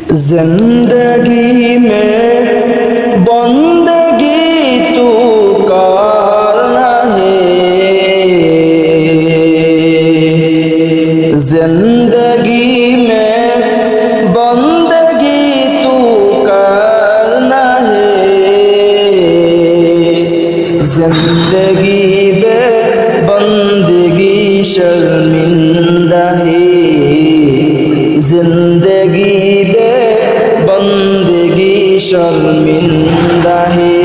जिंदगी में बंदगी तू करना है, जिंदगी में बंदगी तू करना है, जिंदगी में बंदगी शर्मिंदा है, जिंदगी बंदगी शर्मिंदा है।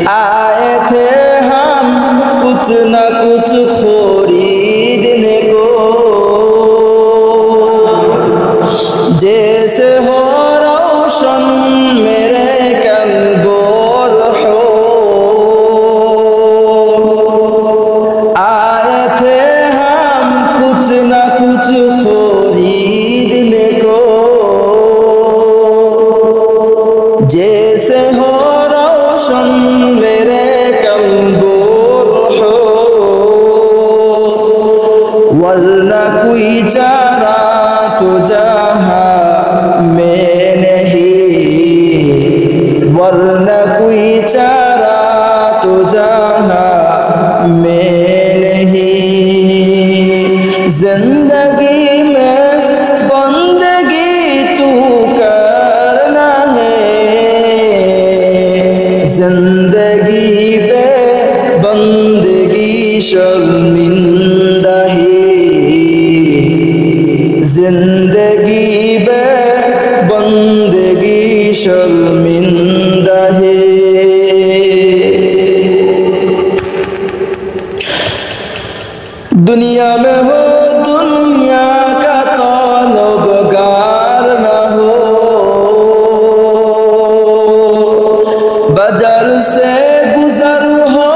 आए थे हम कुछ न कुछ खरीदने को, जैसे हो रोशन मेरे कल गोर हो। आए थे हम कुछ न कुछ खरीदने को, जैसे हो रोशन मेरे कलबोर हो, वरना कोई चारा तो जहाँ में नहीं, वरना कोई चारा तो जहाँ में नहीं। जिंदगी में बंदगी तू करना है, जिंदगी में बंदगी शर्मिंदा है, जिंदगी में बंदगी शर्मिंदा है। दुनिया में हो दुनिया का तलबगार न हो, बाजार से गुजर हो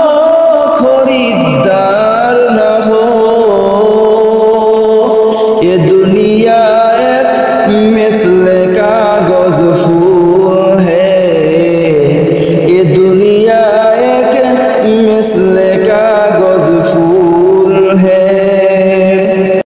खरीदार न हो। ये दुनिया एक मिथले कागज फूल है, ये दुनिया एक मिथले